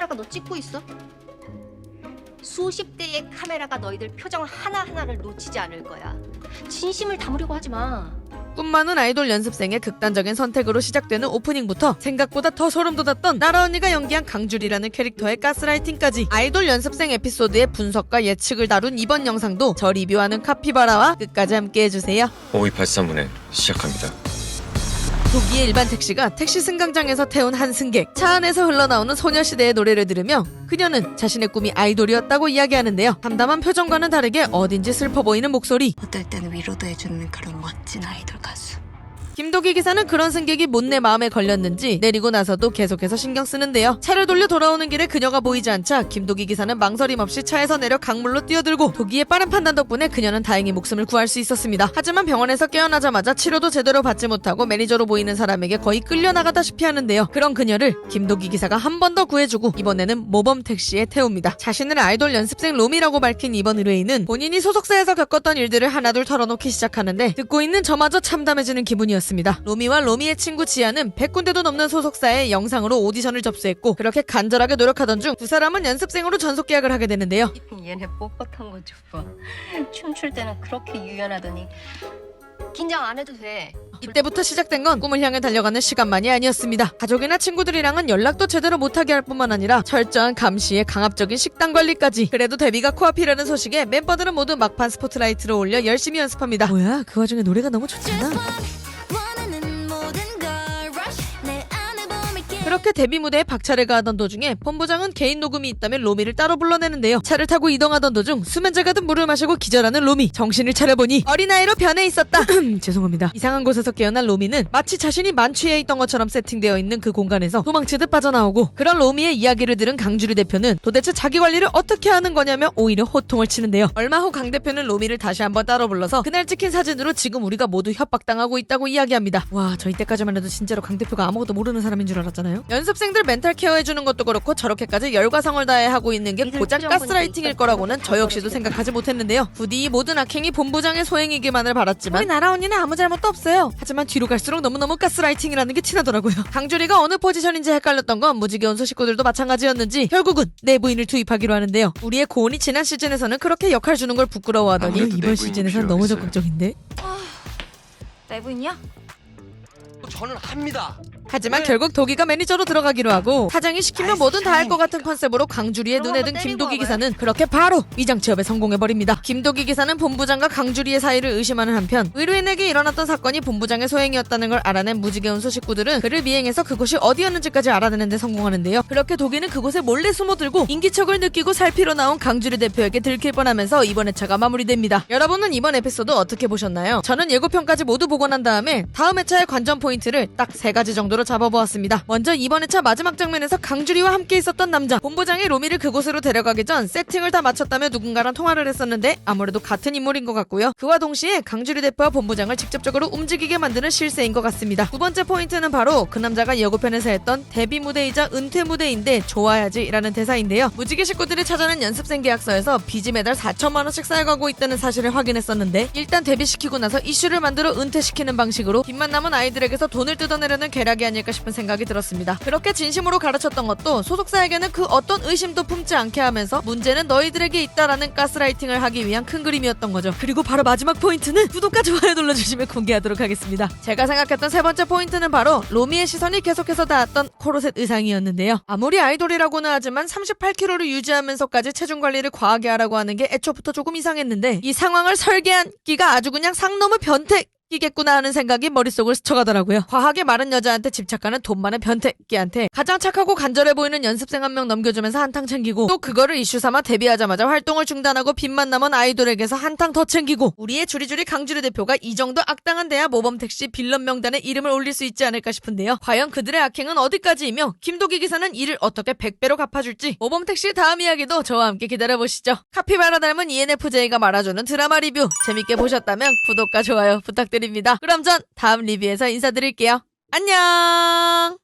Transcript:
카메라가 너 찍고 있어? 수십 대의 카메라가 너희들 표정 하나하나를 놓치지 않을 거야. 진심을 담으려고 하지 마. 꿈 많은 아이돌 연습생의 극단적인 선택으로 시작되는 오프닝부터 생각보다 더 소름 돋았던 나라 언니가 연기한 강주리라는 캐릭터의 가스라이팅까지 아이돌 연습생 에피소드의 분석과 예측을 다룬 이번 영상도 저 리뷰하는 카피바라와 끝까지 함께 해주세요. 5283분에 시작합니다. 도기의 일반 택시가 택시 승강장에서 태운 한 승객, 차 안에서 흘러나오는 소녀시대의 노래를 들으며 그녀는 자신의 꿈이 아이돌이었다고 이야기하는데요. 담담한 표정과는 다르게 어딘지 슬퍼 보이는 목소리. 어떨 때는 위로도 해주는 그런 멋진 아이돌 가수. 김도기 기사는 그런 승객이 못내 마음에 걸렸는지 내리고 나서도 계속해서 신경 쓰는데요. 차를 돌려 돌아오는 길에 그녀가 보이지 않자 김도기 기사는 망설임 없이 차에서 내려 강물로 뛰어들고 도기의 빠른 판단 덕분에 그녀는 다행히 목숨을 구할 수 있었습니다. 하지만 병원에서 깨어나자마자 치료도 제대로 받지 못하고 매니저로 보이는 사람에게 거의 끌려나가다시피 하는데요. 그런 그녀를 김도기 기사가 한 번 더 구해주고 이번에는 모범 택시에 태웁니다. 자신을 아이돌 연습생 로미라고 밝힌 이번 의뢰인은 본인이 소속사에서 겪었던 일들을 하나둘 털어놓기 시작하는데 듣고 있는 저마저 참담해지는 기분이었습니다. 로미와 로미의 친구 지아는 100군데도 넘는 소속사에 영상으로 오디션을 접수했고 그렇게 간절하게 노력하던 중 두 사람은 연습생으로 전속 계약을 하게 되는데요. 얘네 뻣뻣한 거 좀 봐. 춤출 때는 그렇게 유연하더니 긴장 안 해도 돼. 이때부터 시작된 건 꿈을 향해 달려가는 시간만이 아니었습니다. 가족이나 친구들이랑은 연락도 제대로 못하게 할 뿐만 아니라 철저한 감시에 강압적인 식단 관리까지. 그래도 데뷔가 코앞이라는 소식에 멤버들은 모두 막판 스포트라이트를 올려 열심히 연습합니다. 뭐야, 그 와중에 노래가 너무 좋잖아. 그렇게 데뷔 무대에 박차를 가하던 도중에 본부장은 개인 녹음이 있다며 로미를 따로 불러내는데요. 차를 타고 이동하던 도중 수면제 가득 물을 마시고 기절하는 로미. 정신을 차려보니 어린아이로 변해 있었다. 죄송합니다. 이상한 곳에서 깨어난 로미는 마치 자신이 만취해 있던 것처럼 세팅되어 있는 그 공간에서 도망치듯 빠져나오고, 그런 로미의 이야기를 들은 강주리 대표는 도대체 자기 관리를 어떻게 하는 거냐며 오히려 호통을 치는데요. 얼마 후 강 대표는 로미를 다시 한번 따로 불러서 그날 찍힌 사진으로 지금 우리가 모두 협박당하고 있다고 이야기합니다. 와, 저 이때까지만 해도 진짜로 강 대표가 아무것도 모르는 사람인 줄 알았잖아요. 연습생들 멘탈 케어해주는 것도 그렇고 저렇게까지 열과성을 다해 하고 있는 게 고작 가스라이팅일 거라고는 저 역시도 생각하지 못했는데요. 부디 이 모든 악행이 본부장의 소행이기만을 바랐지만 우리 나라 언니는 아무 잘못도 없어요. 하지만 뒤로 갈수록 너무너무 가스라이팅이라는 게 티나더라고요. 강주리가 어느 포지션인지 헷갈렸던 건 무지개운수 식구들도 마찬가지였는지 결국은 내부인을 투입하기로 하는데요. 우리의 고은이 지난 시즌에서는 그렇게 역할 주는 걸 부끄러워하더니 이번 시즌에서는 너무 적극적인데? 내부인이야? 저는 합니다. 하지만 결국 도기가 매니저로 들어가기로 하고 사장이 시키면 뭐든 다 할 것 같은 컨셉으로 강주리의 눈에 든 김도기 기사는 그렇게 바로 위장 취업에 성공해버립니다. 김도기 기사는 본부장과 강주리의 사이를 의심하는 한편 의뢰인에게 일어났던 사건이 본부장의 소행이었다는 걸 알아낸 무지개운수 식구들은 그를 미행해서 그곳이 어디였는지까지 알아내는 데 성공하는데요. 그렇게 도기는 그곳에 몰래 숨어들고 인기척을 느끼고 살피러 나온 강주리 대표에게 들킬 뻔하면서 이번 회차가 마무리됩니다. 여러분은 이번 에피소드 어떻게 보셨나요? 저는 예고편까지 모두 보고 난 다음에 다음 회차의 관전 포인트를 딱 3가지 정도로 잡아보았습니다. 먼저 이번 회차 마지막 장면에서 강주리와 함께 있었던 남자. 본부장이 로미를 그곳으로 데려가기 전 세팅을 다 마쳤다며 누군가랑 통화를 했었는데 아무래도 같은 인물인 것 같고요. 그와 동시에 강주리 대표와 본부장을 직접적으로 움직이게 만드는 실세인 것 같습니다. 두 번째 포인트는 바로 그 남자가 예고편에서 했던 데뷔 무대이자 은퇴 무대인데 좋아야지 라는 대사인데요. 무지개 식구들이 찾아낸 연습생 계약서에서 빚이 매달 4천만 원씩 쌓여가고 있다는 사실을 확인했었는데 일단 데뷔시키고 나서 이슈를 만들어 은퇴시키는 방식으로 빚만 남은 아이들에게서 돈을 뜯어내려는 계략이 아닐까 싶은 생각이 들었습니다. 그렇게 진심으로 가르쳤던 것도 소속사에게는 그 어떤 의심도 품지 않게 하면서 문제는 너희들에게 있다라는 가스라이팅을 하기 위한 큰 그림이었던 거죠. 그리고 바로 마지막 포인트는 구독과 좋아요 눌러주시면 공개하도록 하겠습니다. 제가 생각했던 세 번째 포인트는 바로 로미의 시선이 계속해서 닿았던 코르셋 의상이었는데요. 아무리 아이돌이라고는 하지만 38kg를 유지하면서까지 체중 관리를 과하게 하라고 하는 게 애초부터 조금 이상했는데 이 상황을 설계한 끼가 아주 그냥 상 넘은 변태 끼겠구나 하는 생각이 머릿속을 스쳐가더라고요. 과하게 마른 여자한테 집착하는 돈 많은 변태끼한테 가장 착하고 간절해 보이는 연습생 한 명 넘겨주면서 한탕 챙기고 또 그거를 이슈 삼아 데뷔하자마자 활동을 중단하고 빚만 남은 아이돌에게서 한탕 더 챙기고 우리의 주리주리 강주리 대표가 이 정도 악당한 데야 모범택시 빌런 명단에 이름을 올릴 수 있지 않을까 싶은데요. 과연 그들의 악행은 어디까지이며 김도기 기사는 이를 어떻게 100배로 갚아줄지 모범택시의 다음 이야기도 저와 함께 기다려보시죠. 카피바라 닮은 ENFJ가 말아주는 드라마 리뷰 재밌게 보셨다면 구독과 좋아요 부탁드립니다. 그럼 전 다음 리뷰에서 인사드릴게요. 안녕.